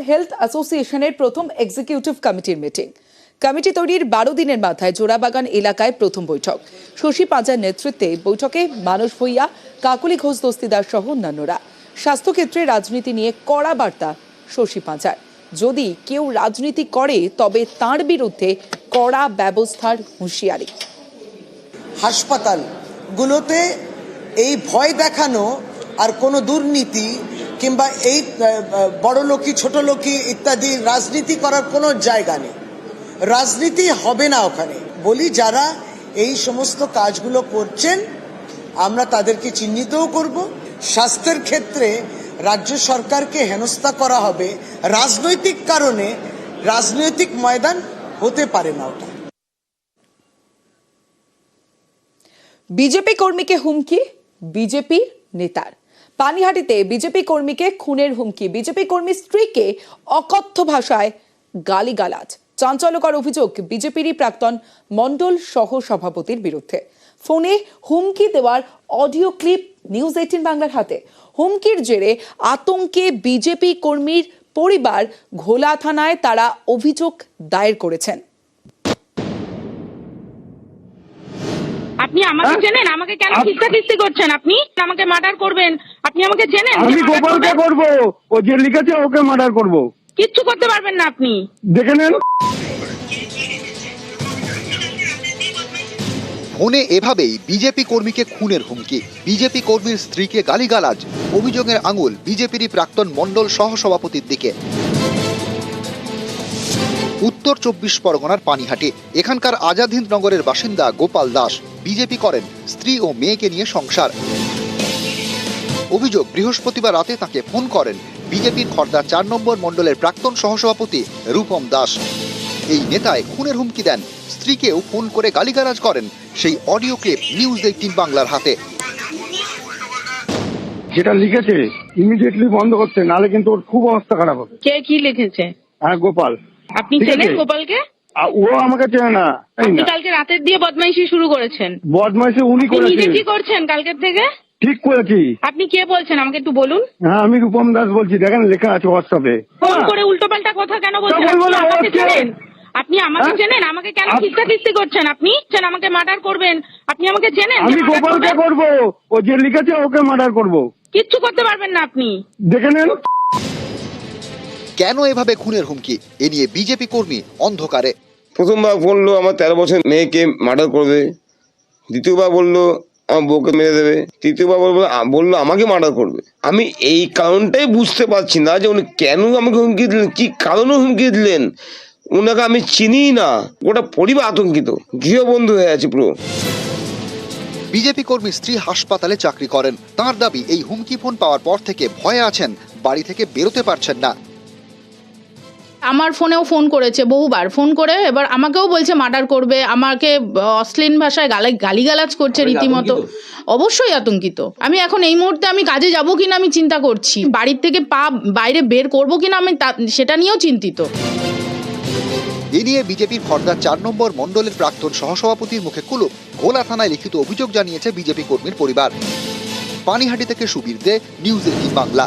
Health অ্যাসোসিয়েশনের প্রথম executive কমিটির মিটিং। কমিটি তৈরির 12 দিনের মাথায় জোড়াবাগান এলাকায় প্রথম বৈঠক। শশী পাঁজার নেতৃত্বে বৈঠকে মানস ভূঁইয়া, কাকলি ঘোষ দস্তিদার সহ অন্যান্যরা। স্বাস্থ্যক্ষেত্রে রাজনীতি নিয়ে কড়া বার্তা শশী পাঁজার। যদি কেউ রাজনীতি করে তবে তার বিরুদ্ধে কড়া ব্যবস্থার হুঁশিয়ারি। হাসপাতালগুলোতে এই ভয় দেখানো আর কোনো দুর্নীতি কিংবা এই বড়লোকি ছোটলোকি ইত্যাদি রাজনীতি করার কোনো জায়গা নেই। রাজনীতি হবে না ওখানে। বলি যারা এই সমস্ত কাজগুলো করছেন আমরা তাদেরকে চিহ্নিতও করব। স্বাস্থ্যের ক্ষেত্রে রাজ্য সরকারকে হেনস্থা করা হবে রাজনৈতিক কারণে, রাজনৈতিক ময়দান হতে পারে না ওটা। বিজেপি কর্মীকে হুমকি বিজেপি নেতার। পানিহাটিতে বিজেপি কর্মীকে খুনের হুমকি, বিজেপি কর্মীর স্ত্রীকে অকথ্য ভাষায় গালিগালাজ। চাঞ্চল্যকর অভিযোগ বিজেপিরই প্রাক্তন মণ্ডল সহ সভাপতির বিরুদ্ধে। ফোনে হুমকি দেওয়ার অডিও ক্লিপ নিউজ 18 বাংলার হাতে। হুমকির জেরে আতঙ্কে বিজেপি কর্মীর পরিবার ঘোলা থানায় তারা অভিযোগ দায়ের করেছেন। আপনি আমাকে চেনেন? আমাকে কেন খিস্তি করছেন? আপনি আমাকে মার্ডার করবেন? আপনি আমাকে চেনেন? আমি গোপালকে করব, ও যে লিখেছে ওকে মার্ডার করব। কিচ্ছু করতে পারবেন না আপনি। দেখে নেন। ফোনে এভাবেই বিজেপি কর্মীকে খুনের হুমকি, বিজেপি কর্মীর স্ত্রীকে গালিগালাজ। অভিযোগের আঙুল বিজেপিরই প্রাক্তন মণ্ডল সহসভাপতির দিকে। উত্তর 24 পরগনার পানিহাটি। এখানকার আজাদ হিন্দ নগরের বাসিন্দা গোপাল দাস। বিজেপি করেন, স্ত্রী ও মেয়েকে নিয়ে সংসার। অভিযোগ বৃহস্পতিবার রাতে তাকে ফোন করেন বিজেপির খড়দা 4 নম্বর মণ্ডলের প্রাক্তন সহসভাপতি রূপম দাস। এই নেতায় খুনের হুমকি দেন, স্ত্রীকেও ফোন করে গালিগালাজ করেন। সেই অডিও ক্লিপ নিউজ 18 বাংলার হাতে। যেটা লিখেছে ইমিডিয়েটলি বন্ধ করতে, নালে কিন্তু ওর খুব অবস্থা খারাপ হবে। কে কি লিখেছে? হ্যাঁ, গোপাল। আপনি চেনেন গোপালকে? ও আমাকে চেনে না। আপনি কালকে রাতের দিয়ে বদমাইশি শুরু করেছেন। বদমাইশি উনি নিজে করেছেন। কি করছেন কালকের থেকে? ঠিক করেছি। আপনি কে বলছেন আমাকে একটু বলুন। হ্যাঁ, আমি রূপম দাস বলছি। দেখেন লেখা আছে হোয়াটসঅ্যাপে। ফোন করে উল্টোপাল্টা কথা কেন বলছেন? আপনি আমাকে চেনেন? আপনি আমাকে চেনেন? আমাকে কেন খিস্তি করছেন? আপনি আমাকে মার্ডার করবেন? আপনি আমাকে চেনেন? আমি গোপালকে করব, ও যে লিখেছে ওকে মার্ডার করব। কিচ্ছু করতে পারবেন না আপনি। দেখে নেন। কেন এভাবে খুনের হুমকি, এ নিয়ে বিজেপি কর্মী অন্ধকারে। প্রথমবার বললো আমার 13 বছর মেয়েকে মার্ডার করবে, দ্বিতীয়বার বললো আমার বউকে মেরে দেবে, তৃতীয়বার বললো আমাকে মার্ডার করবে। আমি এই কারণটাই বুঝতে পারছি না যে উনি কেন আমাকে হুমকি দিলেন, কি কারণে হুমকি দিলেন। ওনাকে আমি চিনি না, গোটা পরিবার আতঙ্কিত, গৃহবন্ধু হয়ে আছে পুরো। বিজেপি কর্মীর স্ত্রী হাসপাতালে চাকরি করেন। তার দাবি এই হুমকি ফোন পাওয়ার পর থেকে ভয়ে আছেন, বাড়ি থেকে বেরোতে পারছেন না। আমার ফোনেও ফোন করেছে বহুবার, ফোন করে এবার আমাকেও বলছে মার্ডার করবে, আমাকে অশ্লীল ভাষায় গালিগালাজ করছে রীতিমতো। অবশ্যই আতঙ্কিত। আমি এখন এই মুহূর্তে আমি কাজে যাব কিনা আমি চিন্তা করছি, বাড়ির থেকে বাইরে বের করব কিনা আমি সেটা নিয়েও চিন্তিত। এ নিয়ে বিজেপির খড়দা 4 নম্বর মণ্ডলের প্রাক্তন সহসভাপতির মুখে কুলুপ। ঘোলা থানায় লিখিত অভিযোগ জানিয়েছে বিজেপি কর্মীর পরিবার। পানিহাটি থেকে সুবীর দে, নিউজ 18 বাংলা।